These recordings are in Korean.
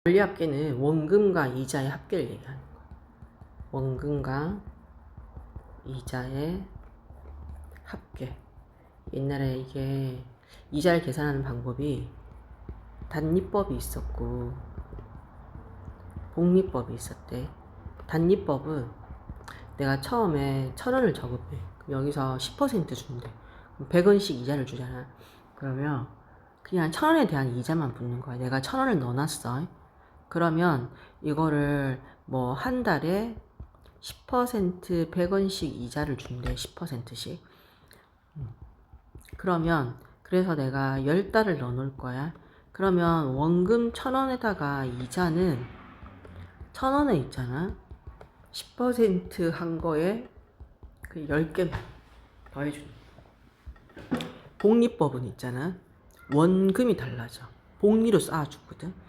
원리합계는 원금과 이자의 합계를 얘기하는 거야. 원금과 이자의 합계. 옛날에 이게 이자를 계산하는 방법이 단리법이 있었고 복리법이 있었대. 단리법은 내가 처음에 1,000원을 적으면 여기서 10% 준대. 100원씩 이자를 주잖아. 그러면 그냥 1,000원에 대한 이자만 붙는 거야. 내가 1,000원을 넣어놨어. 그러면 이거를 뭐 한 달에 10% 100원씩 이자를 준대. 10%씩. 그러면 그래서 내가 10달을 넣어 놓을 거야. 그러면 원금 1,000원에다가 이자는 1,000원에 있잖아. 10% 한 거에 그 10개만 더해주는 거야. 복리법은 있잖아. 원금이 달라져. 복리로 쌓아주거든.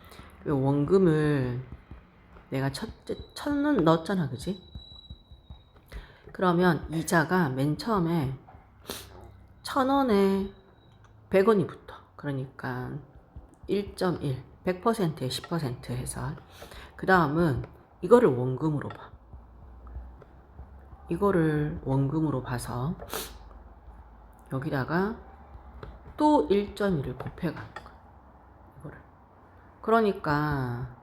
원금을 내가 1,000원 넣었잖아. 그지? 그러면 이자가 맨 처음에 1,000원에 100원이 붙어. 그러니까 1.1, 100%에 10% 해서. 그 다음은 이거를 원금으로 봐. 이거를 원금으로 봐서 여기다가 또 1.1을 곱해가는 거야. 이거를. 그러니까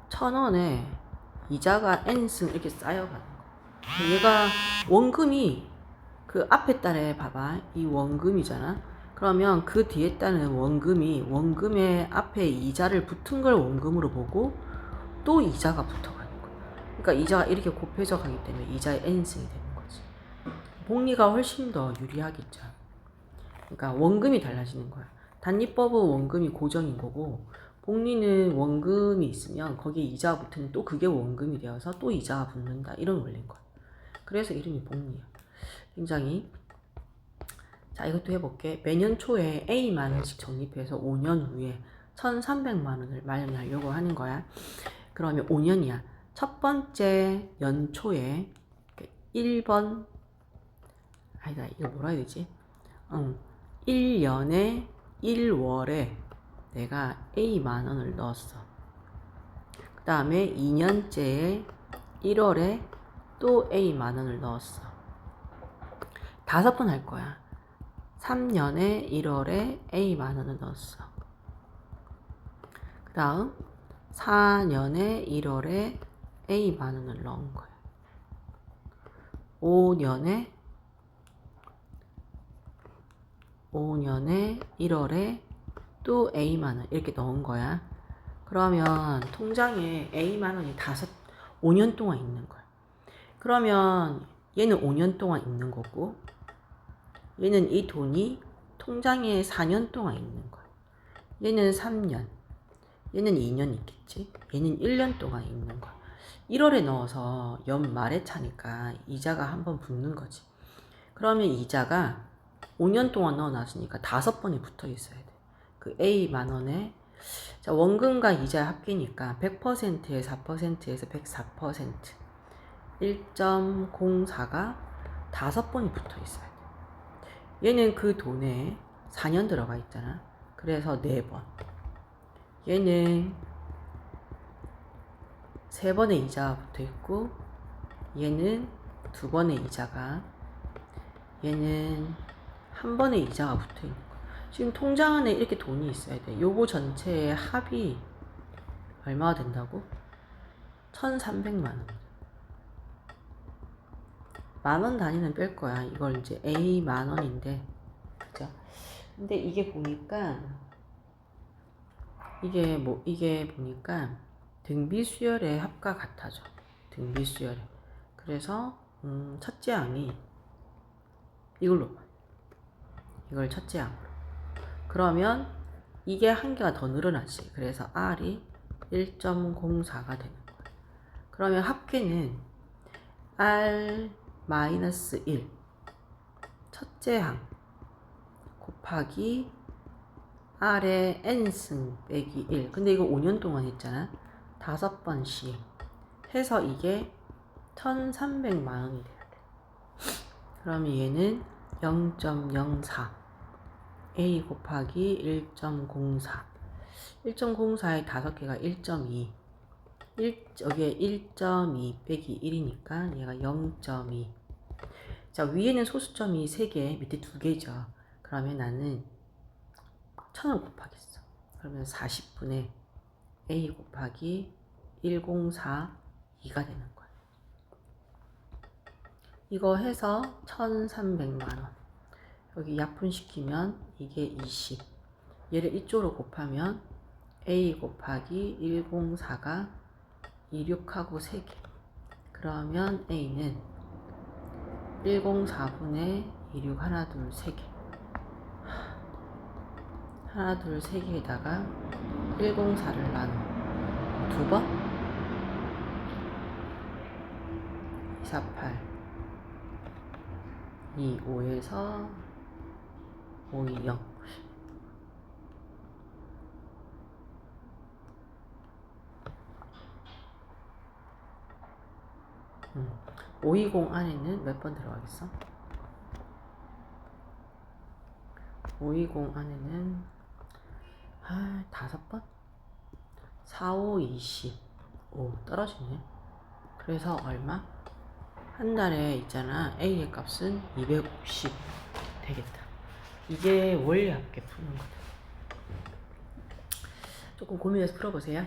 1,000원에 이자가 n승 이렇게 쌓여가는 거야. 얘가 원금이 그 앞에 달에 봐봐. 이 원금이잖아. 그러면 그 뒤에 달은 원금이 원금의 앞에 이자를 붙은 걸 원금으로 보고 또 이자가 붙어가는 거야. 그러니까 이자가 이렇게 곱해져 가기 때문에 이자의 n승이 되는 거지. 복리가 훨씬 더 유리하겠죠. 그러니까 원금이 달라지는 거야. 단리법은 원금이 고정인 거고 복리는 원금이 있으면 거기에 이자가 붙으면 또 그게 원금이 되어서 또 이자가 붙는다. 이런 원리인 거야. 그래서 이름이 복리야. 굉장히. 자, 이것도 해볼게. 매년 초에 A만 원씩 적립해서 5년 후에 1,300만 원을 마련하려고 하는 거야. 그러면 5년이야. 첫 번째 연초에 1번, 아니다, 이거 뭐라 해야 되지? 1년에 1월에 내가 A만 원을 넣었어. 그 다음에 2년째에 1월에 또 A만 원을 넣었어. 5번 할 거야. 3년에 1월에 A만 원을 넣었어. 그 다음 4년에 1월에 A만 원을 넣은 거야. 5년에 1월에 또 A만 원 이렇게 넣은 거야. 그러면 통장에 A만 원이 5년 동안 있는 거야. 그러면 얘는 5년 동안 있는 거고 얘는 이 돈이 통장에 4년 동안 있는 거야. 얘는 3년, 얘는 2년 있겠지. 얘는 1년 동안 있는 거야. 1월에 넣어서 연말에 차니까 이자가 한번 붙는 거지. 그러면 이자가 5년 동안 넣어놨으니까 5번이 붙어 있어야 돼. 그 A만 원에. 자, 원금과 이자 합계니까 100%에 4%에서 104%. 1.04가 5번이 붙어 있어야 돼. 얘는 그 돈에 4년 들어가 있잖아. 그래서 4번. 얘는 3번의 이자가 붙어 있고, 얘는 2번의 이자가, 얘는 1번의 이자가 붙어 있는 거야. 지금 통장 안에 이렇게 돈이 있어야 돼. 요거 전체의 합이 얼마가 된다고? 1,300만 원. 만원 단위는 뺄 거야. 이걸 이제 A만 원인데, 그죠? 근데 이게 보니까, 이게 보니까 등비수열의 합과 같아져. 등비수열에. 그래서, 첫째 항이 이걸로 봐. 이걸 첫째 항으로. 그러면 이게 한 개가 더 늘어나지. 그래서 R이 1.04가 되는 거야. 그러면 합계는 R-1 첫째 항 곱하기 R의 N승 빼기 1. 근데 이거 5년 동안 했잖아. 5번씩 해서 이게 1,300만 원이 돼야 돼. 그러면 얘는 0.04 A 곱하기 1.04 1.04에 5개가 1.2. 여기에 1.2 빼기 1이니까 얘가 0.2. 자, 위에는 소수점이 3개, 밑에 2개죠. 그러면 나는 1000을 곱하겠어. 그러면 40분의 A 곱하기 104 2가 되는 거야. 이거 해서 1300만원. 여기 약분시키면 이게 20. 얘를 이쪽으로 곱하면 A 곱하기 104가 26하고 3개. 그러면 A는 104분의 26 하나 둘 3개. 하나 둘 3개에다가 104를 나눠 2번 248 25에서 520 520 안에는 몇 번 들어가겠어? 520 안에는 5번? 4, 5, 20 오 떨어지네. 그래서 얼마? 한 달에 있잖아 A의 값은 250 되겠다. 이게 원리 합계 푸는 거다. 조금 고민해서 풀어보세요.